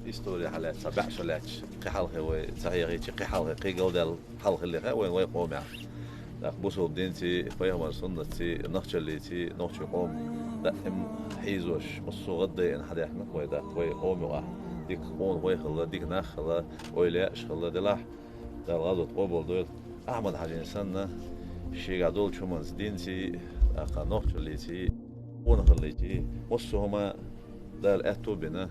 إستوري حالات سبع شلاتش قحالها وصحيح قي حالها قي جودة حالها اللي خا وين قومع لا بوسو دينتي فيهم سنتي نخشليتي نخش قوم لا حيزوش بصو غدي إن حدا إحنا ويدا قوم واحد ديك قون ويخلا ديك نخلا ويلاش خلا دلاح دا الغدو تقبل دول أحمد حاجة إنساننا شيء قدول شو من دينتي أقا نخشليتي ونخليتي بصو هما دا الأتو بنا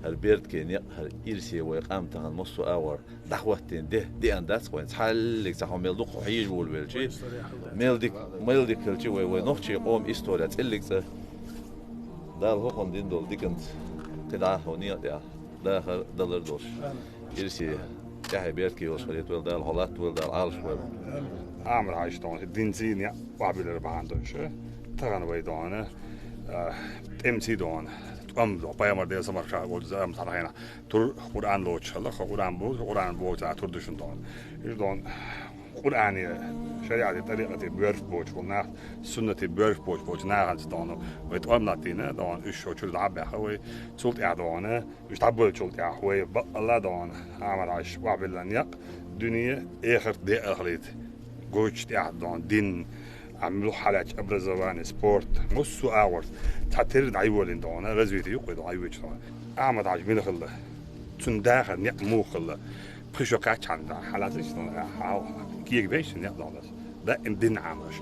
هالبيرد كيني هالإرسي ويقام تهان مصو أور دعوتين دي أنداس وين تحلق تحهم ميل دوق وحيج والبيلشي ميل ديك كلشي ونوخشي قوم إستوريا تقلق دا الهوخن دين دول ديكنت قدعة هونية دا دلر دوش إرسي تحي بيرد كي وصليت ويل دا الهولات ويل دا العالش ويل أعمل عايشتون الدين زيني وعبيل الربعان دوش تغن ويدون امتي دون دو بايمر ديال سمر شا قول زام صراحة تور قرآن لوتش الله قرآن بوت تور دشون دون قرآني شريعة طريقة بيرف بوت قلنا سنة بيرف بوت ناقص دون ويتقام ناتينا دون إيش شو تشول عبّه هوي تشولت إعدوانه إيش تعبوا تشولت هوي الله دون عمل عايش وعبل لنيق دنيا آخر دي أخليت قوش إعدوان دين عملوا حالات أبرز زوان سبورت مصو أورز تعترض عيولين دونا رزويتي يقول عيوش دونا أعمد عاج من خلا تنداخل نعمو خلا بخشوا كاتش عند حالات إيش دونا كيك بيش نعم دونا ده إمدين عامش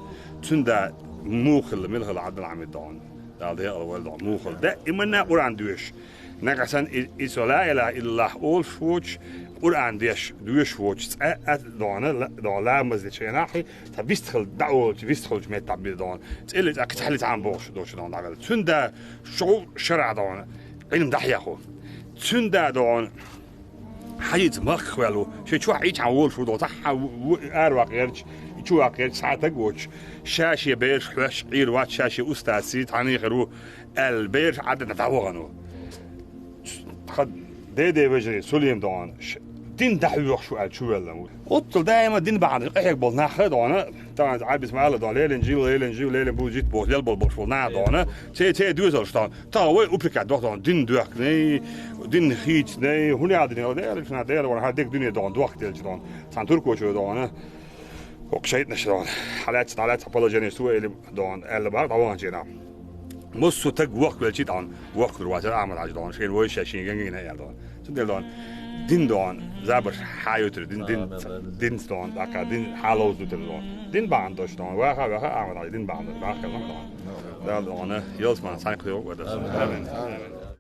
تندا مو خلا من خلا عدل عمد دون ده أول دون مو خلا ده إمنا قرآن دوش نقصن إسلا إله إلا أول فوج قرآن دوش ووتش دونه دولا مزد شيء ناحي تبيستخل دعوة تبيستخل جميع تعبير دون تقلت أكيد حلت عن بوش دوش دون دعوة تندا شو شرع دون علم دحيا خو تندا دون حيت مخ ولو شو عيش عن وول شو دو صح أروق غيرش شو أكيد ساعتك ووتش شاشة بير حش عير وات شاشة أستاذ سيد عني غيرو البير عدد نتعوغنو خد دي وجري سوليم دون دين دحوق شو ولا قلت دائما دين بعد قحيك بولنا خدونه طبعا عاد بسم الله دون ليلن بوجيت بول يل بول فولنا دونه تي دوزل شتان تا وي اوبريكا دون دين دوك ني دين هيت ني هوني عادني ده شنو ده ولا هديك دنيا دون دوك ديل دون سان تركو شو دونه وقشيت نشدون حالات ابولوجيني سو دون ال بعد طبعا جينا مصو تق وقت ولا شيء دون وقت الواتر عمل عاد دون شيء وش شيء جنجين هي دون تدل دون دين دون زابر حيوتر دين دون داكا دين حالوز دون دين باندوش دون واخا عمل عاد دين باندوش واخا دون دون يلزم سانكليو ودا